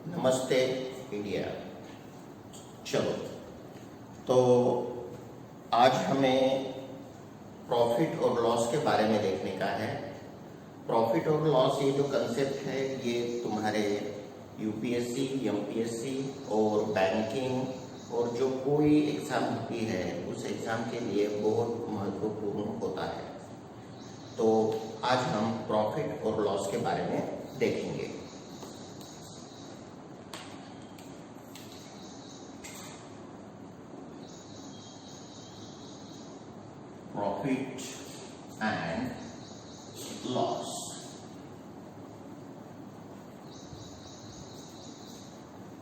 नमस्ते इंडिया। चलो, तो आज हमें प्रॉफिट और लॉस के बारे में देखने का है। प्रॉफिट और लॉस ये जो कंसेप्ट है ये तुम्हारे यूपीएससी, एमपीएससी और बैंकिंग और जो कोई एग्ज़ाम होती है उस एग्ज़ाम के लिए बहुत महत्वपूर्ण होता है। तो आज हम प्रॉफिट और लॉस के बारे में देखेंगे। Profit and loss.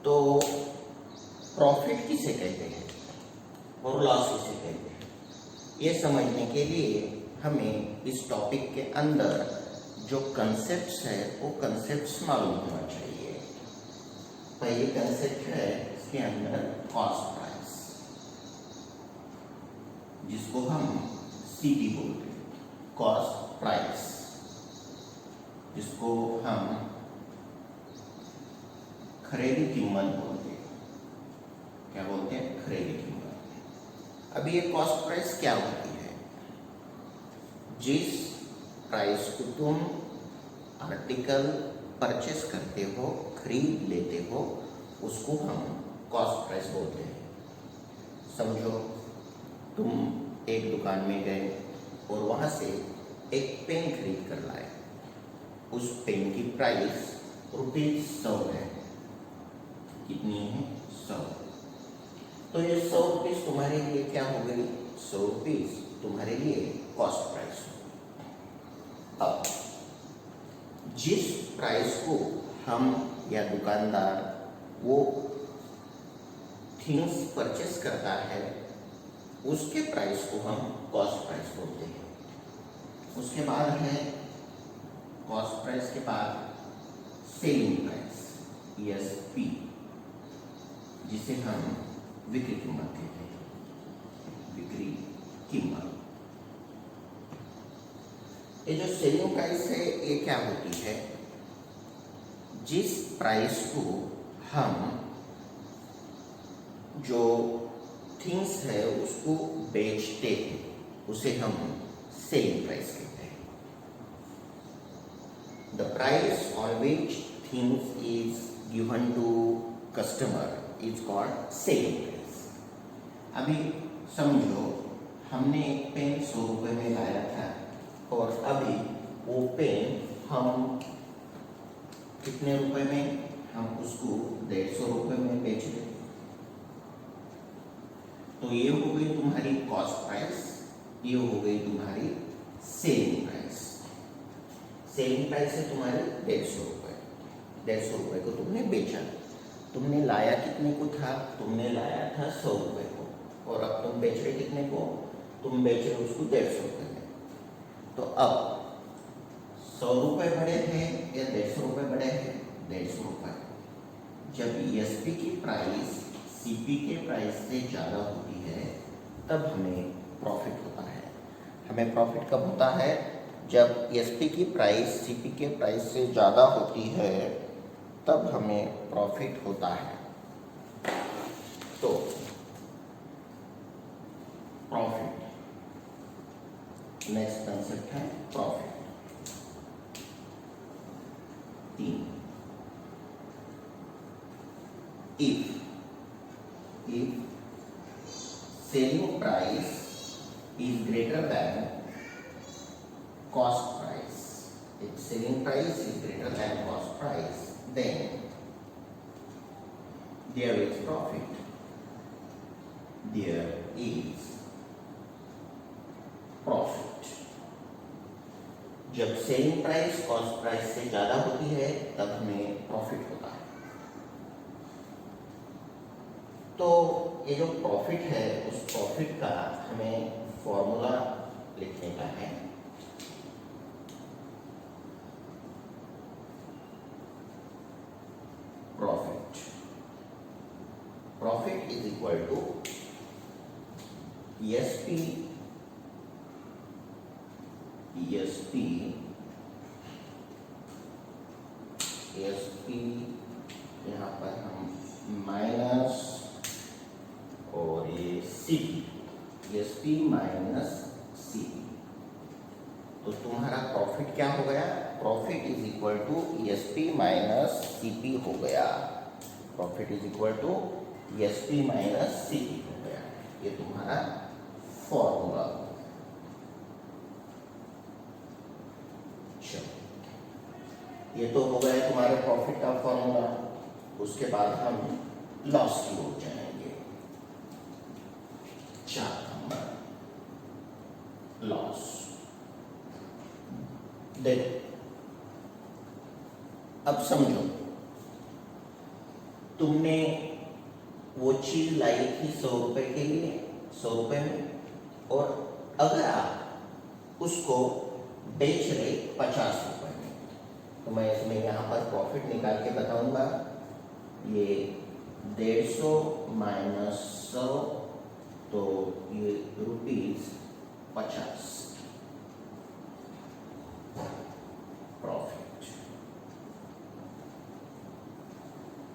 तो प्रॉफिट किसे कहते हैं और लॉस किसे कहते हैं, ये समझने के लिए हमें इस टॉपिक के अंदर जो कंसेप्ट्स है वो कंसेप्ट्स मालूम होना चाहिए। पहली कंसेप्ट है इसके अंदर कॉस्ट प्राइस, जिसको हम सीटी बोलते हैं। कॉस्ट प्राइस, जिसको हम खरीदी कीमत बोलते हैं। क्या बोलते हैं? खरीदी कीमत। अभी ये कॉस्ट प्राइस क्या होती है? जिस प्राइस को तुम आर्टिकल परचेस करते हो, खरीद लेते हो, उसको हम कॉस्ट प्राइस बोलते हैं। समझो, तुम एक दुकान में गए और वहाँ से एक पेन खरीद कर लाए। उस पेन की प्राइस ₹100 है। कितनी है? 100। तो ये 100 रुपीज़ तुम्हारे लिए क्या हो गई? 100 रुपीज़ तुम्हारे लिए कॉस्ट प्राइस हो। अब जिस प्राइस को हम या दुकानदार वो थिंग्स परचेस करता है उसके प्राइस को हम कॉस्ट प्राइस बोलते हैं। उसके बाद है कॉस्ट प्राइस के बाद सेलिंग प्राइस, ESP, जिसे हम विक्री कीमत कहते हैं। विक्री कीमत। ये जो सेलिंग प्राइस है ये क्या होती है? जिस प्राइस को हम जो थिंग्स है उसको बेचते हैं उसे हम सेलिंग प्राइस कहते हैं। The price on which things is given to customer is called selling price. अभी समझो, हमने एक पेन 100 रुपये में लाया था और अभी वो पेन हम कितने रुपए में? हम उसको 150 रुपये में बेच रहे। तो ये हो गई तुम्हारी कॉस्ट प्राइस, ये हो गई तुम्हारी सेलिंग प्राइस। सेलिंग प्राइस है तुम्हारी 150 रुपये। 150 रुपये को तुमने बेचा। तुमने लाया कितने को था? तुमने लाया था 100 रुपये को, और अब तुम बेच रहे कितने को? तुम बेच रहे उसको 150 रुपये में। तो अब 100 रुपये बड़े हैं या 150 रुपये बड़े हैं? 150 रुपये। जब ESP की प्राइस CP के प्राइस से ज़्यादा होती है तब हमें प्रॉफिट होता है। हमें प्रॉफिट कब होता है? जब ESP की प्राइस CP के प्राइस से ज़्यादा होती है तब हमें प्रॉफिट होता है। तो प्रॉफिट, नेक्स्ट कंसेप्ट है profit. 3, if selling price is greater than cost price, if selling price is greater than cost price, then there is profit. There is profit. जब सेलिंग प्राइस कॉस्ट प्राइस से ज़्यादा होती है तब हमें profit होता है। तो ये जो प्रॉफिट है उस प्रॉफिट का हमें फॉर्मूला लिखने का है। Profit is equal to ESP यहाँ पर हम माइनस और ये सीपी, एसपी माइनस सीपी, तो तुम्हारा प्रॉफिट क्या हो गया? Profit is equal to SP minus CP हो गया। Profit is equal to SP minus CP हो गया। ये तुम्हारा फॉर्मूला। चलो, ये तो हो गया तुम्हारे प्रॉफिट का फॉर्मूला। उसके बाद हम लॉस की ओर जाएंगे। 4 नंबर लॉस। देखो, अब समझो, तुमने वो चीज लाई थी 100 रुपए के लिए, 100 रुपए में, और अगर आप उसको बेच रहे 50 रुपए में, तो मैं इसमें यहाँ पर प्रॉफिट निकाल के बताऊंगा। ये 150 माइनस 100, तो ये ₹50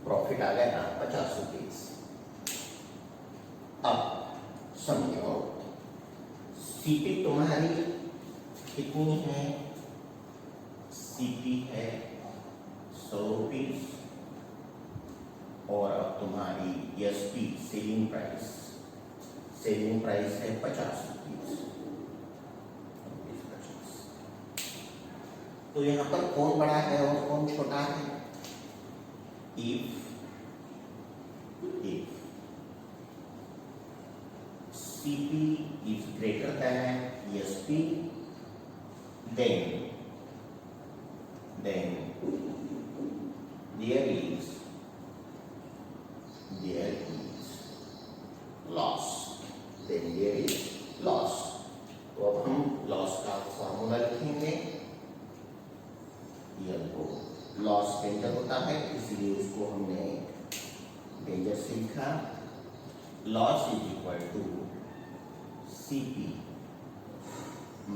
प्रॉफिट आ गया ना, 50 रुपीज। अब समझो, सीपी तुम्हारी कितनी है? सीपी है 100 रुपीज, और अब तुम्हारी एसपी सेलिंग प्राइस है 50 रुपीज। तो यहाँ पर कौन बड़ा है और कौन छोटा है? If CP is greater than ESP, then there is loss. Then there is loss. तो अब हम लॉस का फॉर्मूला लिखेंगे। ये तो लॉस डेंजर होता है, इसलिए उसको हमने डेंजर से लिखा। Loss is equal to CP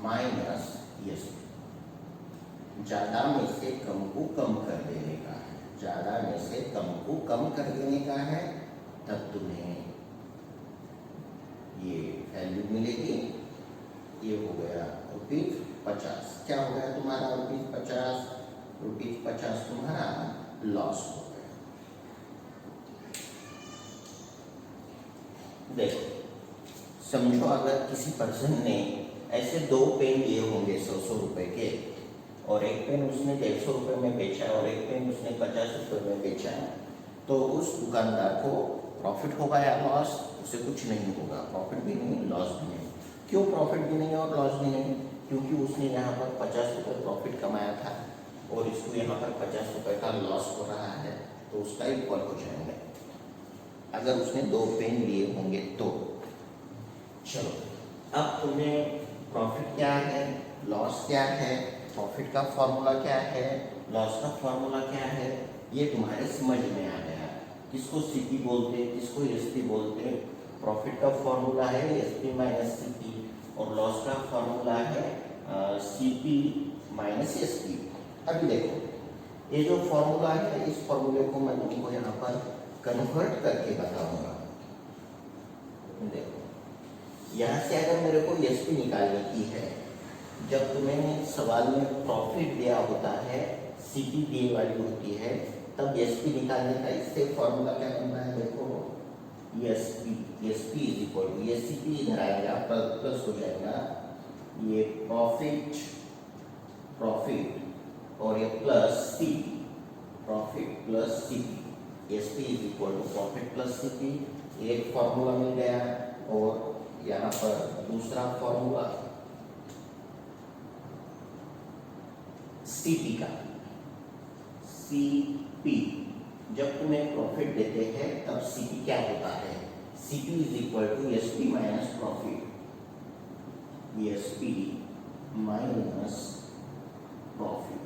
minus SP. ज्यादा में से कम को कम कर देने का है, ज्यादा में से कम को कम कर देने का है, तब तुम्हें ये वैल्यू मिलेगी। ये हो गया ₹50। क्या हो गया तुम्हारा ₹50? ₹50 तुम्हारा लॉस हो गया। देखो, समझो, अगर किसी पर्सन ने ऐसे 2 पेन लिए होंगे 100 रुपए के, और एक पेन उसने 150 रुपए में बेचा और एक पेन उसने 50 रुपए में बेचा, तो उस दुकानदार को प्रॉफिट होगा या लॉस? उसे कुछ नहीं होगा, प्रॉफिट भी नहीं, लॉस भी नहीं। क्यों प्रॉफिट भी नहीं और लॉस भी नहीं? क्योंकि उसने यहाँ पर 50 रुपए प्रॉफिट कमाया था और इसको यहाँ पर 50 रुपए का लॉस हो रहा है, तो उसका इक्वल हो जाएंगे अगर उसने 2 पेन लिए होंगे तो। चलो, अब तुम्हें प्रॉफिट क्या है, लॉस क्या है, प्रॉफिट का फॉर्मूला क्या है, लॉस का फॉर्मूला क्या है, ये तुम्हारे समझ में आ गया। किसको सीपी बोलते, किसको एसपी बोलते। प्रॉफिट का फॉर्मूला है एसपी माइनस सीपी, और लॉस का फॉर्मूला है सीपी माइनस एसपी। अभी देखो, ये जो फॉर्मूला है, इस फॉर्मूले को मैं तुमको यहाँ पर कन्वर्ट करके बताऊंगा। देखो, यहाँ से अगर मेरे को एसपी निकालने की है, जब तुम्हें सवाल में प्रॉफिट दिया होता है, सीपी दिए वाली होती है, तब एसपी निकालने का इससे फॉर्मूला क्या बनता है? देखो, एसपी इज इक्वल टू, ये सीपी इधर आएगा, प्लस हो जाएगा, ये प्रॉफिट और ये plus CP, profit plus CP. SP is equal to profit plus CP, एक फॉर्मूला मिल गया। और यहाँ पर दूसरा फॉर्मूला सीपी का, सीपी जब तुम्हें प्रॉफिट देते हैं तब सीपी क्या होता है? CP is equal to SP minus profit, SP minus profit,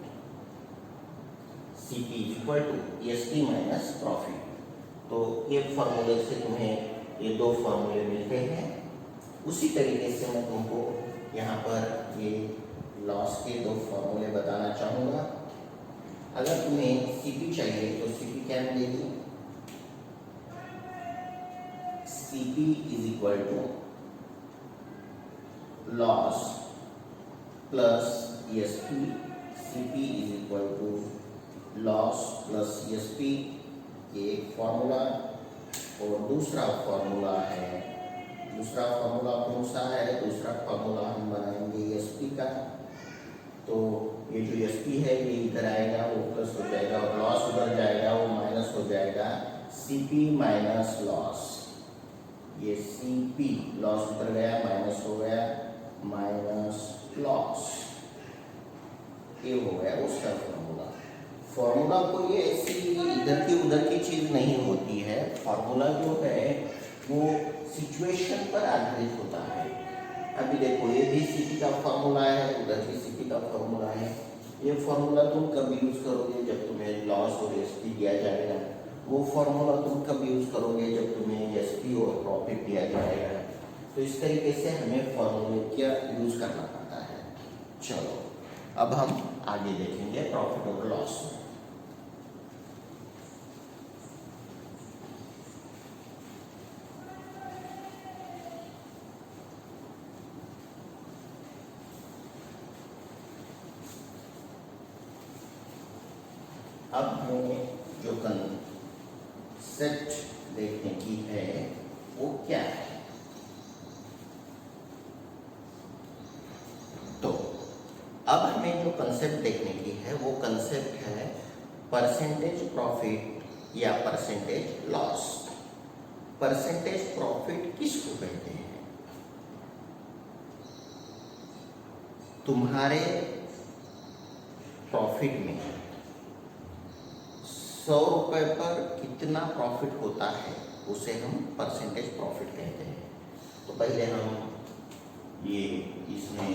CP is equal to SP minus profit. तो ये फॉर्मूले से तुम्हें ये 2 फॉर्मूले मिलते हैं। उसी तरीके से मैं तुमको यहाँ पर ये लॉस के 2 फॉर्मूले बताना चाहूँगा। अगर तुम्हें सीपी चाहिए तो सीपी क्या मिलेगी, CP is equal to loss plus ESP, CP is equal to loss plus ESP, ये एक फॉर्मूला। और दूसरा फॉर्मूला कौन सा है, दूसरा फॉर्मूला हम बनाएंगे ESP का। तो ये जो ESP है ये इधर आएगा, वो प्लस हो जाएगा, और लॉस उधर जाएगा, वो माइनस हो जाएगा, CP माइनस लॉस। ये CP लॉस उधर गया, माइनस हो गया, माइनस लॉस, ये हो गया उसका फॉर्मूला कोई ऐसी इधर की उधर की चीज नहीं होती है। फॉर्मूला जो है वो सिचुएशन पर आधारित होता है। अभी देखो ये भी CP का फॉर्मूला है, उधर भी CP का फॉर्मूला है। ये फॉर्मूला तुम कब यूज करोगे, जब तुम्हें लॉस और ESP दिया जाएगा। वो फॉर्मूला तुम कब यूज करोगे, जब तुम्हें ESP और प्रॉफिट दिया जाएगा। तो इस तरीके से हमें फॉर्मूले का यूज करना पड़ता है। चलो अब हम आगे देखेंगे प्रॉफिट और लॉस। अब हमें जो कंसेप्ट देखने की है वो क्या है, तो अब हमें जो कंसेप्ट देखने की है वो कंसेप्ट है परसेंटेज प्रॉफिट या परसेंटेज लॉस। परसेंटेज प्रॉफिट किसको कहते हैं, तुम्हारे प्रॉफिट में 100 रुपए पर कितना प्रॉफिट होता है उसे हम परसेंटेज प्रॉफिट कहते हैं। तो पहले हम ये इसमें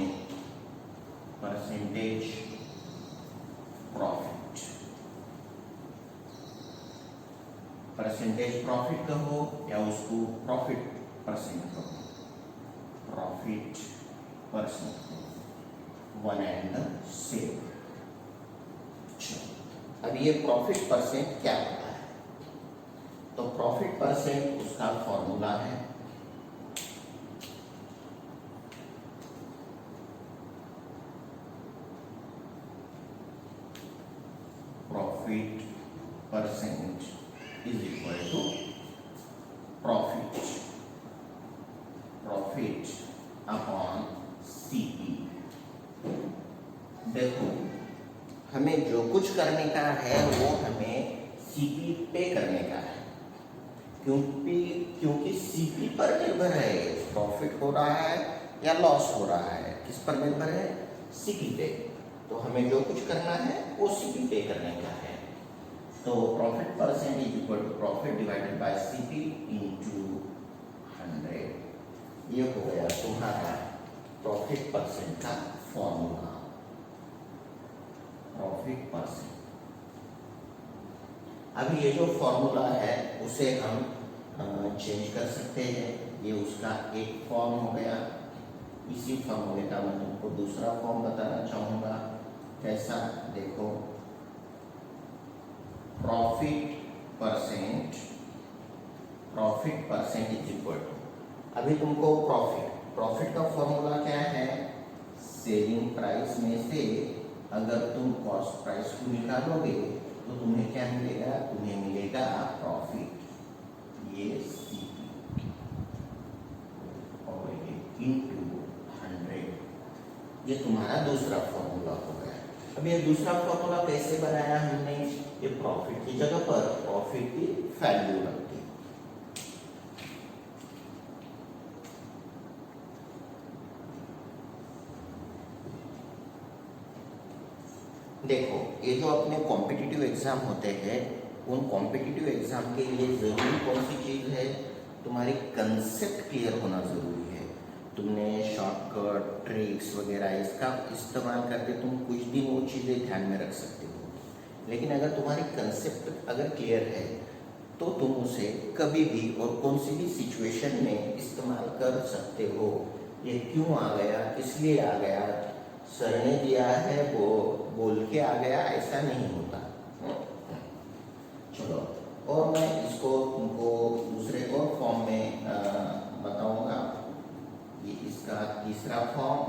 परसेंटेज प्रॉफिट कहो या उसको प्रॉफिट परसेंट कहो, profit percent, one and same. अब ये प्रॉफिट परसेंट क्या होता है, तो प्रॉफिट परसेंट उसका फॉर्मूला है profit percent is equal to profit upon CP। देखो हमें जो कुछ करने का है वो हमें CP पे करने का है, क्योंकि CP पर निर्भर है प्रॉफिट हो रहा है या लॉस हो रहा है, किस पर निर्भर है, CP पे। तो हमें जो कुछ करना है वो CP पे करने का है। तो profit percent is equal to profit divided by CP into 100। ये हो गया तुम्हारा प्रॉफिट परसेंट का फॉर्मूला, प्रॉफिट परसेंट। अभी ये जो फॉर्मूला है उसे हम चेंज कर सकते हैं, ये उसका एक फॉर्म हो गया। इसी फॉर्मूले का मैं तुमको दूसरा फॉर्म बताना चाहूँगा, कैसा, देखो profit percent is equal to, अभी तुमको प्रॉफिट का फॉर्मूला क्या है, सेलिंग प्राइस में से अगर तुम कॉस्ट प्राइस को निकालोगे तो तुम्हें क्या मिलेगा, तुम्हें मिलेगा प्रॉफिट, ये CP और ये इनटू 100। ये तुम्हारा दूसरा फॉर्मूला हो गया। अब ये दूसरा फॉर्मूला कैसे बनाया हमने, ये प्रॉफिट की जगह पर प्रॉफिट की वैल्यू रख दी। देखो ये जो अपने कॉम्पिटिटिव एग्जाम होते हैं, उन कॉम्पिटिटिव एग्जाम के लिए जरूरी कौन सी चीज है, तुम्हारी कंसेप्ट क्लियर होना जरूरी है। तुमने शॉर्टकट ट्रिक्स वगैरह इसका इस्तेमाल करके तुम कुछ दिन वो चीज़ें ध्यान में रख सकते हो, लेकिन अगर तुम्हारी कंसेप्ट अगर क्लियर है तो तुम उसे कभी भी और कौन सी भी सिचुएशन में इस्तेमाल कर सकते हो। ये क्यों आ गया, किस लिए आ गया, सर ने दिया है वो बोल के आ गया, ऐसा नहीं होता। चलो, और मैं इसको तुमको दूसरे और फॉर्म में बताऊंगा। ये इसका तीसरा form,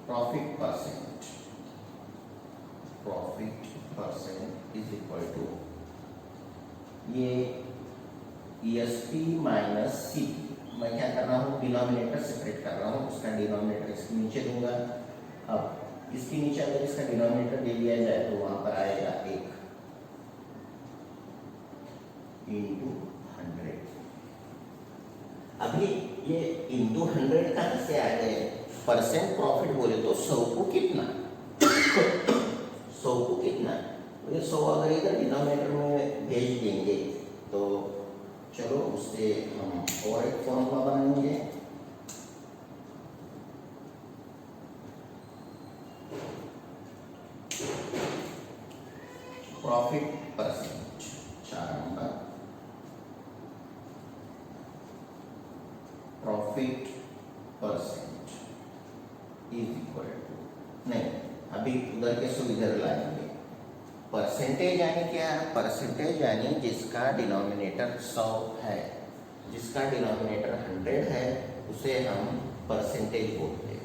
profit percent is equal to ये ESP माइनस CP। मैं क्या कर रहा हूँ, डिनोमिनेटर सेपरेट कर रहा हूँ, इसका डिनोमिनेटर इसके नीचे दूंगा। अब इसके नीचे अगर इसका डिनोमिनेटर दे दिया जाए तो वहां पर आएगा 1 इंटू 100। अभी ये इंटू 100 कहाँ से आ गए, परसेंट प्रॉफिट बोले तो 100 को कितना 100 को कितना, तो ये 100 अगर इधर डिनोमिनेटर में भेज देंगे तो चलो उससे हम और एक फॉर्मूला बनाएंगे। Profit percent 4 number, profit percent is equal to, नहीं अभी उधर के सो इधर लाएंगे। परसेंटेज यानी क्या, परसेंटेज यानी जिसका डिनोमिनेटर 100 है, जिसका डिनोमिनेटर 100 है उसे हम परसेंटेज बोलते हैं,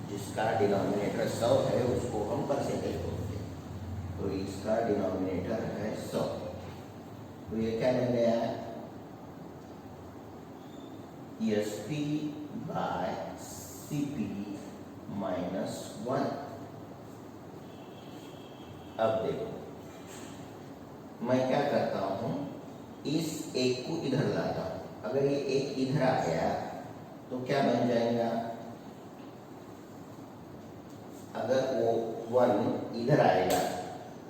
जिसका डिनोमिनेटर 100 है उसको हम परसेंटेज बोलते हैं। तो इसका डिनोमिनेटर है 100, तो ये क्या बन गया, ESP बाय CP माइनस 1। अब देखो मैं क्या करता हूं, इस एक को इधर लाता हूं, अगर ये एक इधर आ गया तो क्या बन जाएगा, अगर वो 1 इधर आएगा,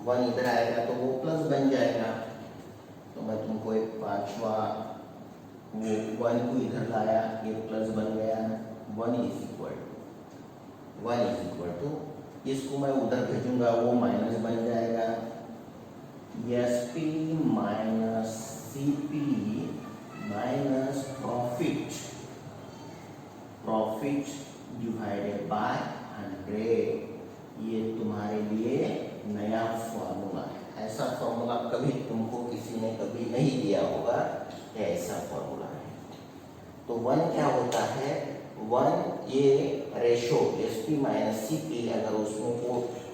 1 इधर आएगा तो वो प्लस बन जाएगा। तो मैं तुमको एक पांचवा, वो 1 को इधर लाया, ये प्लस बन गया, 1 इज इक्वल टू इसको मैं उधर भेजूंगा वो माइनस बन जाएगा, ESP minus CP minus profit divided by 100। ये तुम्हारे लिए नया फॉर्मूला है, ऐसा फॉर्मूला कभी तुमको किसी ने कभी नहीं दिया होगा, ऐसा फॉर्मूला है। तो 1 क्या होता है, 1 ये रेशो ESP माइनस CP, अगर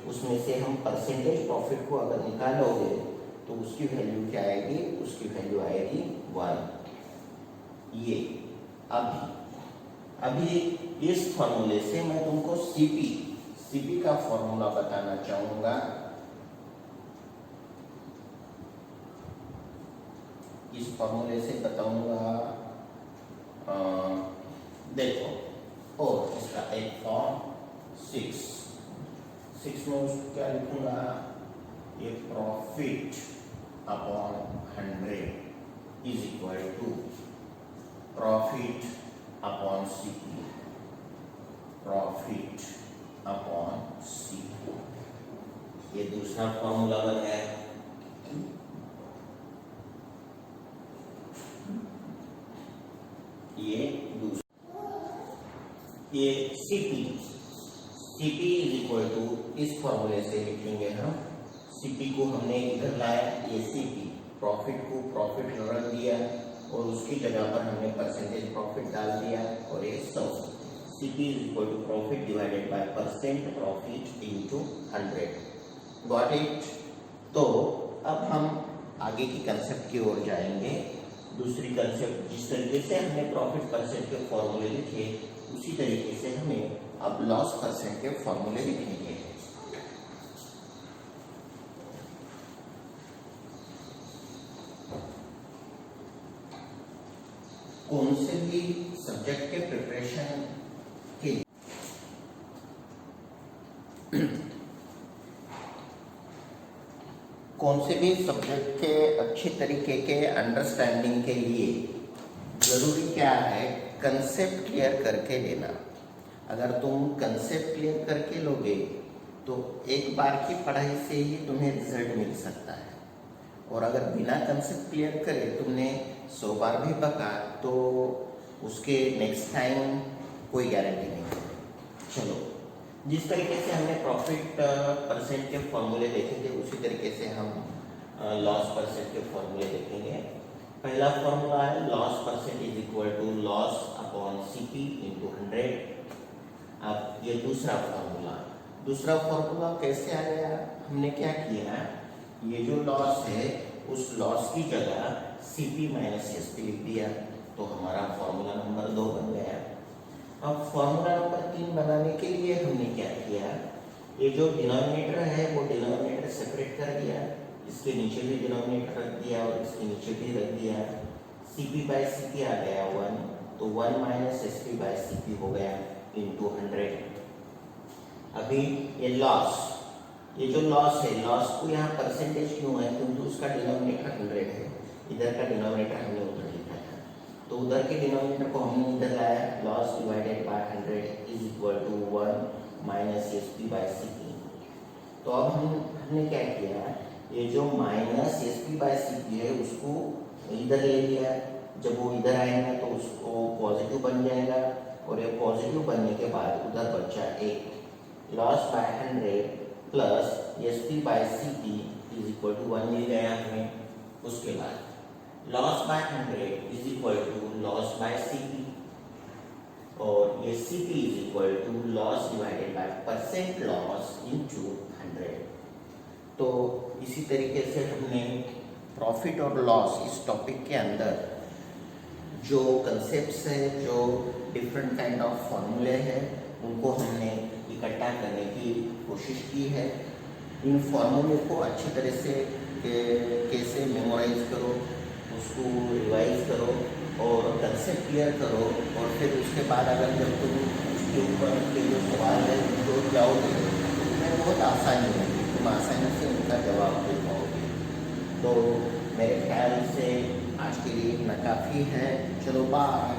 उसमें से हम परसेंटेज प्रॉफिट को अगर निकालोगे तो उसकी वैल्यू क्या आएगी, उसकी वैल्यू आएगी 1। ये अभी इस फॉर्मूले से मैं तुमको CP का फॉर्मूला बताना चाहूंगा। इस फॉर्मूले से बताऊंगा, देखो, और इसका एक फॉर्म 6 में उसको क्या लिखूंगा, ये profit upon 100 is equal to profit upon CP, profit upon CP। ये दूसरा फॉर्मूला बन गया। ये CP इज इक्वल टू, इस फॉर्मूले से लिखेंगे हम, CP को हमने इधर लाया, ये CP प्रॉफिट को प्रॉफिट रख दिया और उसकी जगह पर हमने परसेंटेज प्रॉफिट डाल दिया और ये 100। CP is equal to profit divided by percent profit into 100। Got it. तो अब हम आगे की कंसेप्ट की ओर जाएंगे। दूसरी कंसेप्ट, जिस तरीके से हमने प्रॉफिट परसेंट के फॉर्मूले लिखे उसी तरीके से हमें अब लॉस परसेंट के फॉर्मूले लिखेंगे। कौन से भी सब्जेक्ट के प्रिपरेशन के कौन से भी सब्जेक्ट के अच्छे तरीके के अंडरस्टैंडिंग के लिए जरूरी क्या है, कंसेप्ट क्लियर करके लेना। अगर तुम कंसेप्ट क्लियर करके लोगे तो एक बार की पढ़ाई से ही तुम्हें रिजल्ट मिल सकता है, और अगर बिना कंसेप्ट क्लियर करे तुमने 100 बार भी पका तो उसके नेक्स्ट टाइम कोई गारंटी नहीं है। चलो, जिस तरीके से हमने प्रॉफिट परसेंट के फॉर्मूले देखे थे उसी तरीके से हम लॉस परसेंट के फॉर्मूले देखेंगे। पहला फॉर्मूला है loss percent is equal to loss upon CP into 100। अब ये दूसरा फॉर्मूला कैसे आ गया? हमने क्या किया, ये जो लॉस है उस लॉस की जगह सीपी माइनस एसपी लिख दिया, तो हमारा फॉर्मूला नंबर 2 बन गया। अब फॉर्मूला नंबर 3 बनाने के लिए हमने क्या किया, ये जो डिनोमिनेटर है वो डिनोमिनेटर सेपरेट कर दिया, इसके नीचे भी डिनोमिनेटर रख दिया और इसके नीचे भी रख दिया। सीपी बाय सीपी आ गया 1, तो 1 माइनस एसपी बाय सीपी हो गया इंटू 100। अभी ये लॉस, ये जो लॉस है, लॉस को यहाँ परसेंटेज क्यों है, क्योंकि उसका डिनोमिनेटर 100 है, इधर का डिनोमिनेटर हमने उधर लिखा था, तो उधर के डिनोमिनेटर को हमने इधर लाया, loss divided by 100 is equal to 1 minus SP by CP. तो अब हमने क्या किया, ये जो माइनस एसपी बाय सीपी है उसको इधर ले लिया, जब वो इधर आएगा तो उसको पॉजिटिव बन जाएगा, और ये पॉजिटिव बनने के बाद उधर बचा 1, loss by 100 plus SP by CP is equal to 1 मिल गया हमें। उसके बाद loss by 100 is equal to loss by CP, और ये CP is equal to loss divided by percent loss into 100। तो इसी तरीके से हमने प्रॉफिट और लॉस इस टॉपिक के अंदर जो कंसेप्ट्स है, जो डिफरेंट काइंड ऑफ फॉर्मूले हैं, उनको हमने इकट्ठा करने की कोशिश की है। इन फॉर्मूले को अच्छी तरह से कैसे मेमोराइज करो, उसको रिवाइज करो और कंसेप्ट क्लियर करो, और फिर उसके बाद अगर जब तुम उसके ऊपर के जो सवाल है उनको जाओगे तो तुम्हें बहुत आसानी होगी, तुम आसानी से उनका जवाब दे पाओगे। तो मेरे ख्याल से आज के लिए इतना काफ़ी है। चलो बाय।